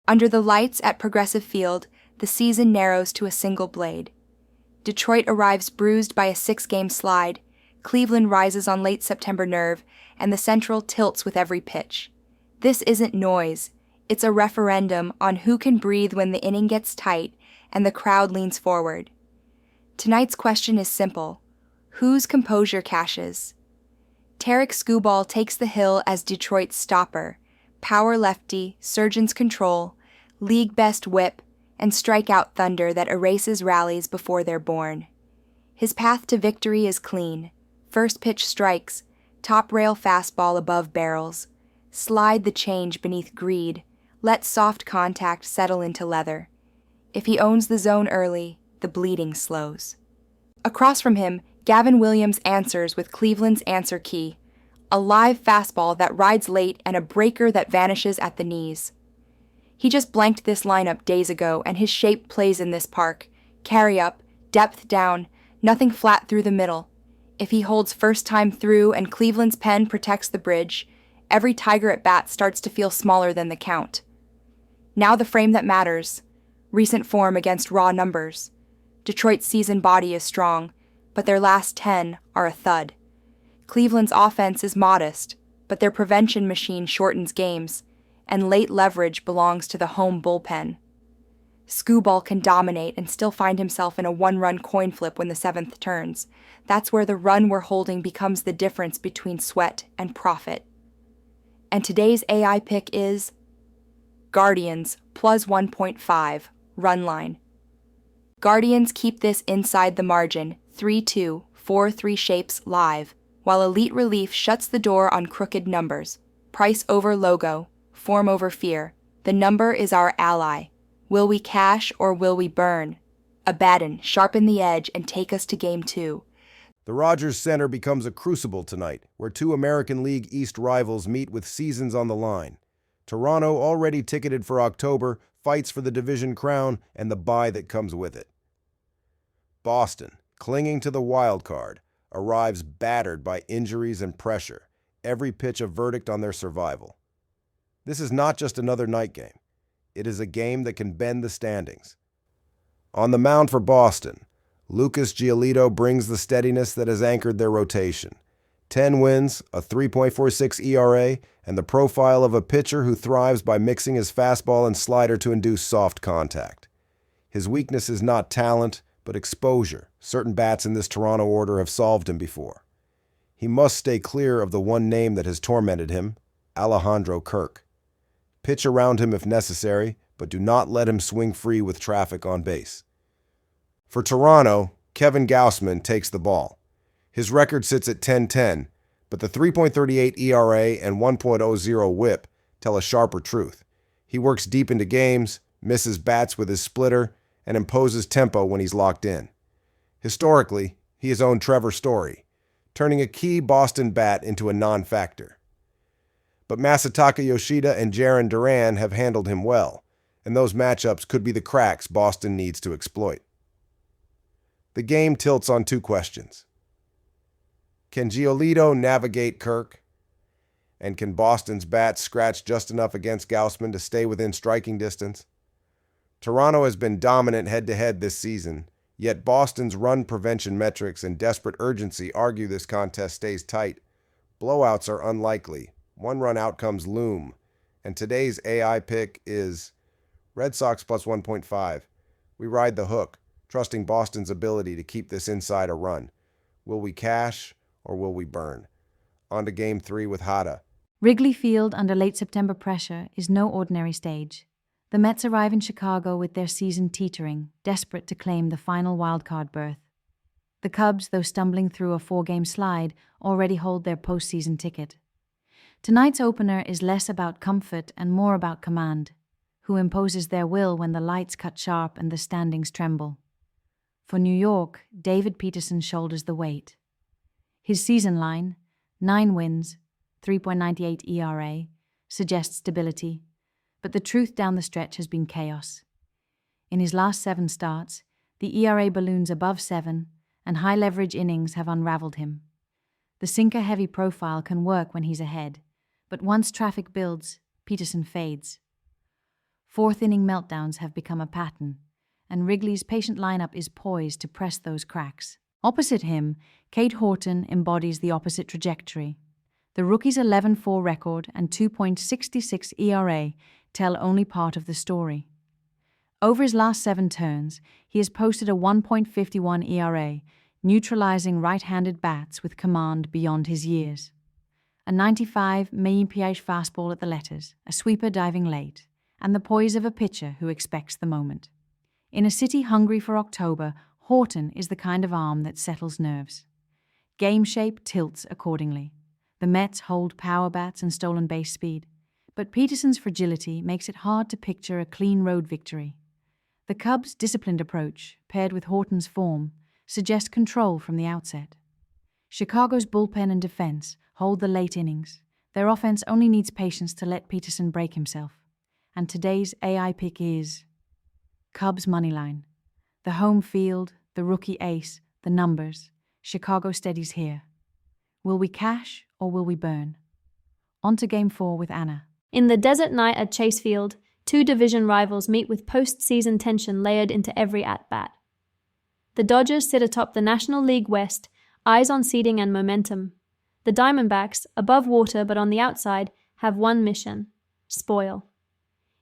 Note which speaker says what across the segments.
Speaker 1: Under the lights at Progressive Field, the season narrows to a single blade. Detroit arrives bruised by a 6-game slide, Cleveland rises on late September nerve, and the Central tilts with every pitch. This isn't noise, it's a referendum on who can breathe when the inning gets tight and the crowd leans forward. Tonight's question is simple: whose composure cashes? Tarek Skubal takes the hill as Detroit's stopper, power lefty, surgeon's control, league-best whip, and strikeout thunder that erases rallies before they're born. His path to victory is clean. First pitch strikes, top rail fastball above barrels. Slide the change beneath greed, let soft contact settle into leather. If he owns the zone early, the bleeding slows. Across from him, Gavin Williams answers with Cleveland's answer key, a live fastball that rides late and a breaker that vanishes at the knees. He just blanked this lineup days ago, and his shape plays in this park. Carry up, depth down, nothing flat through the middle. If he holds first time through and Cleveland's pen protects the bridge, every Tiger at bat starts to feel smaller than the count. Now the frame that matters, recent form against raw numbers. Detroit's season body is strong, but their last 10 are a thud. Cleveland's offense is modest, but their prevention machine shortens games, and late leverage belongs to the home bullpen. Skubal can dominate and still find himself in a 1-run coin flip when the 7th turns. That's where the run we're holding becomes the difference between sweat and profit. And today's AI pick is Guardians plus 1.5 run line. Guardians keep this inside the margin, 3-2, 4-3 shapes live, while Elite Relief shuts the door on crooked numbers. Price over logo, form over fear. The number is our ally. Will we cash or will we burn? Abaddon, sharpen the edge and take us to Game 2.
Speaker 2: The Rogers Center becomes a crucible tonight, where two American League East rivals meet with seasons on the line. Toronto, already ticketed for October, fights for the division crown and the bye that comes with it. Boston, clinging to the wild card, arrives battered by injuries and pressure, every pitch a verdict on their survival. This is not just another night game. It is a game that can bend the standings. On the mound for Boston, Lucas Giolito brings the steadiness that has anchored their rotation. 10 wins, a 3.46 ERA, and the profile of a pitcher who thrives by mixing his fastball and slider to induce soft contact. His weakness is not talent, but exposure. Certain bats in this Toronto order have solved him before. He must stay clear of the one name that has tormented him, Alejandro Kirk. Pitch around him if necessary, but do not let him swing free with traffic on base. For Toronto, Kevin Gausman takes the ball. His record sits at 10-10, but the 3.38 ERA and 1.00 whip tell a sharper truth. He works deep into games, misses bats with his splitter, and imposes tempo when he's locked in. Historically, he has owned Trevor Story, turning a key Boston bat into a non-factor. But Masataka Yoshida and Jarren Duran have handled him well, and those matchups could be the cracks Boston needs to exploit. The game tilts on two questions. Can Giolito navigate Kirk? And can Boston's bats scratch just enough against Gausman to stay within striking distance? Toronto has been dominant head-to-head this season, yet Boston's run prevention metrics and desperate urgency argue this contest stays tight. Blowouts are unlikely. One-run outcomes loom, and today's AI pick is Red Sox plus 1.5. We ride the hook, trusting Boston's ability to keep this inside a run. Will we cash or will we burn? On to Game 3 with Hada.
Speaker 3: Wrigley Field under late September pressure is no ordinary stage. The Mets arrive in Chicago with their season teetering, desperate to claim the final wildcard berth. The Cubs, though stumbling through a 4-game slide, already hold their postseason ticket. Tonight's opener is less about comfort and more about command, who imposes their will when the lights cut sharp and the standings tremble. For New York, David Peterson shoulders the weight. His season line, 9 wins, 3.98 ERA, suggests stability, but the truth down the stretch has been chaos. In his last 7 starts, the ERA balloons above 7, and high-leverage innings have unraveled him. The sinker-heavy profile can work when he's ahead, but once traffic builds, Peterson fades. Fourth-inning meltdowns have become a pattern, and Wrigley's patient lineup is poised to press those cracks. Opposite him, Cade Horton embodies the opposite trajectory. The rookie's 11-4 record and 2.66 ERA tell only part of the story. Over his last 7 turns, he has posted a 1.51 ERA, neutralizing right-handed bats with command beyond his years. A 95 mph fastball at the letters, a sweeper diving late, and the poise of a pitcher who expects the moment. In a city hungry for October, Horton is the kind of arm that settles nerves. Game shape tilts accordingly. The Mets hold power bats and stolen base speed, but Peterson's fragility makes it hard to picture a clean road victory. The Cubs' disciplined approach, paired with Horton's form, suggest control from the outset. Chicago's bullpen and defense hold the late innings. Their offense only needs patience to let Peterson break himself. And today's AI pick is Cubs moneyline. The home field, the rookie ace, the numbers. Chicago steadies here. Will we cash or will we burn? On to Game 4 with Anna.
Speaker 4: In the desert night at Chase Field, 2 division rivals meet with postseason tension layered into every at-bat. The Dodgers sit atop the National League West, eyes on seeding and momentum. The Diamondbacks, above water but on the outside, have one mission: spoil.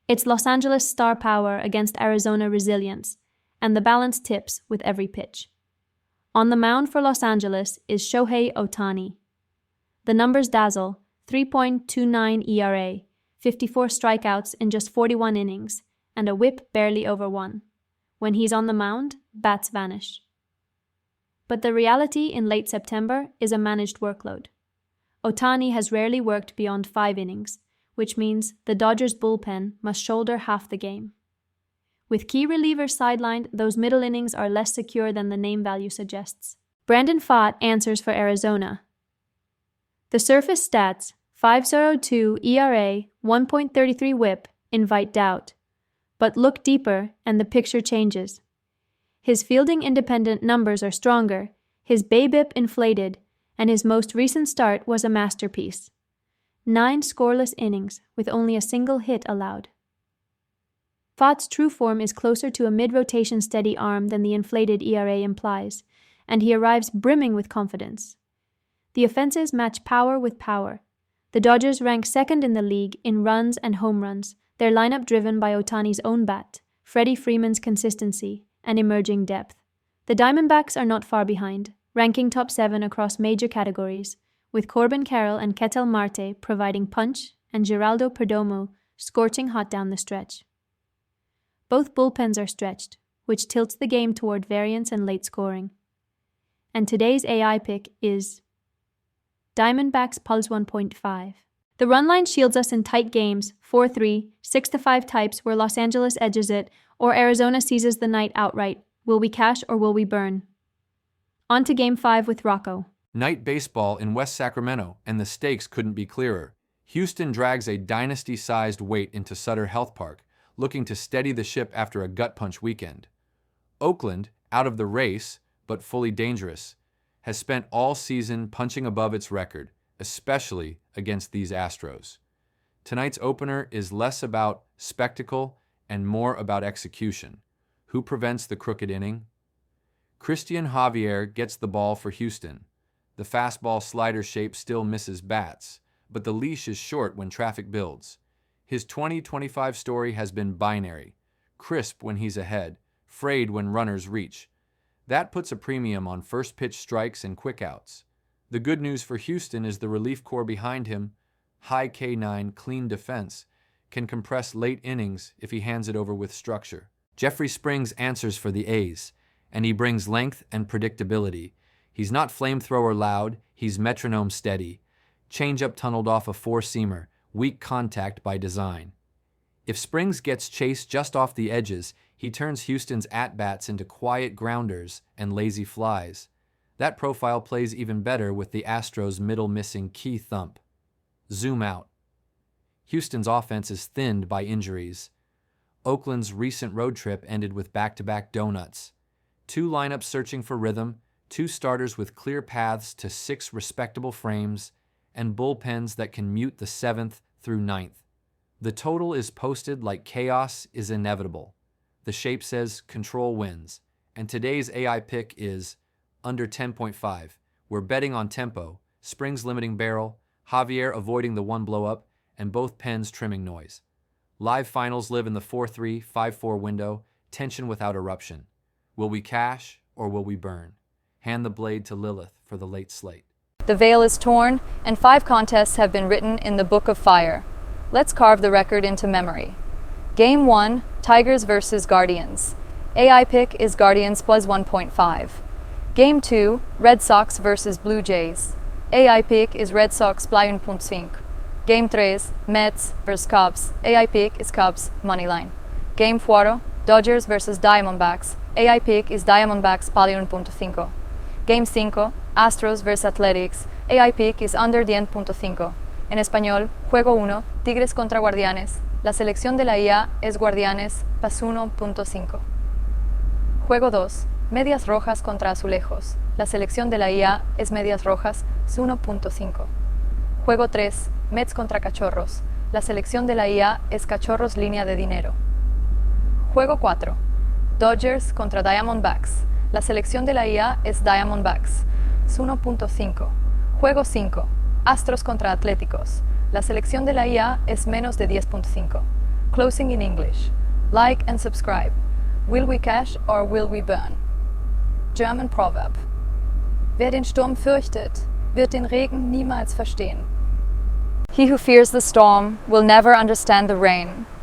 Speaker 4: It's Los Angeles star power against Arizona resilience, and the balance tips with every pitch. On the mound for Los Angeles is Shohei Ohtani. The numbers dazzle: 3.29 ERA, 54 strikeouts in just 41 innings, and a whip barely over 1. When he's on the mound, bats vanish. But the reality in late September is a managed workload. Ohtani has rarely worked beyond 5 innings, which means the Dodgers' bullpen must shoulder half the game. With key relievers sidelined, those middle innings are less secure than the name value suggests. Brandon Pfaadt answers for Arizona. The surface stats, 5.02 ERA, 1.33 whip, invite doubt. But look deeper and the picture changes. His fielding-independent numbers are stronger, his BABIP inflated, and his most recent start was a masterpiece. 9 scoreless innings with only a single hit allowed. Pfaadt's true form is closer to a mid-rotation steady arm than the inflated ERA implies, and he arrives brimming with confidence. The offenses match power with power. The Dodgers rank second in the league in runs and home runs, their lineup driven by Ohtani's own bat, Freddie Freeman's consistency, and emerging depth. The Diamondbacks are not far behind, ranking top 7 across major categories, with Corbin Carroll and Ketel Marte providing punch and Geraldo Perdomo scorching hot down the stretch. Both bullpens are stretched, which tilts the game toward variance and late scoring. And today's AI pick is Diamondbacks Pulse 1.5. The run line shields us in tight games, 4-3, 6-5 types where Los Angeles edges it, or Arizona seizes the night outright. Will we cash or will we burn? On to Game 5 with Rocco.
Speaker 5: Night baseball in West Sacramento, and the stakes couldn't be clearer. Houston drags a dynasty-sized weight into Sutter Health Park, looking to steady the ship after a gut-punch weekend. Oakland, out of the race, but fully dangerous, has spent all season punching above its record, especially against these Astros. Tonight's opener is less about spectacle and more about execution. Who prevents the crooked inning? Christian Javier gets the ball for Houston. The fastball slider shape still misses bats, but the leash is short when traffic builds. His 20-25 story has been binary: crisp when he's ahead, frayed when runners reach. That puts a premium on first pitch strikes and quick outs. The good news for Houston is the relief corps behind him, high K9, clean defense, can compress late innings if he hands it over with structure. Jeffrey Springs answers for the A's, and he brings length and predictability. He's not flamethrower loud, he's metronome steady. Changeup tunneled off a four-seamer, weak contact by design. If Springs gets chased just off the edges, he turns Houston's at-bats into quiet grounders and lazy flies. That profile plays even better with the Astros' middle-missing key thump. Zoom out. Houston's offense is thinned by injuries. Oakland's recent road trip ended with back-to-back donuts. 2 lineups searching for rhythm, 2 starters with clear paths to 6 respectable frames, and bullpens that can mute the 7th through 9th. The total is posted like chaos is inevitable. The shape says control wins, and today's AI pick is under 10.5. We're betting on tempo, springs limiting barrel, Javier avoiding the one blow up, and both pens trimming noise. Live finals live in the 4-3, 5-4 window, tension without eruption. Will we cash or will we burn? Hand the blade to Lilith for the late slate.
Speaker 6: The veil is torn, and 5 contests have been written in the Book of Fire. Let's carve the record into memory. Game 1, Tigers vs. Guardians. AI pick is Guardians plus 1.5. Game 2, Red Sox vs. Blue Jays. AI pick is Red Sox plus 1.5. Game 3, Mets vs. Cubs. AI pick is Cubs moneyline. Game 4, Dodgers vs. Diamondbacks. AI pick is Diamondbacks plus 1.5. Game 5, Astros vs. Athletics. AI pick is under 10.5. En español, Juego 1, Tigres contra Guardianes. La selección de la IA es Guardianes plus 1.5. Juego 2, Medias Rojas contra Azulejos. La selección de la IA es Medias Rojas 1.5. Juego 3, Mets contra Cachorros. La selección de la IA es Cachorros línea de dinero. Juego 4, Dodgers contra Diamondbacks. La selección de la IA es Diamondbacks 1.5. Juego 5, Astros contra Atléticos. La selección de la IA es menos de 10.5. Closing in English. Like and subscribe. Will we cash or will we burn? German Proverb. Wer den Sturm fürchtet, wird den Regen niemals verstehen. He who fears the storm will never understand the rain.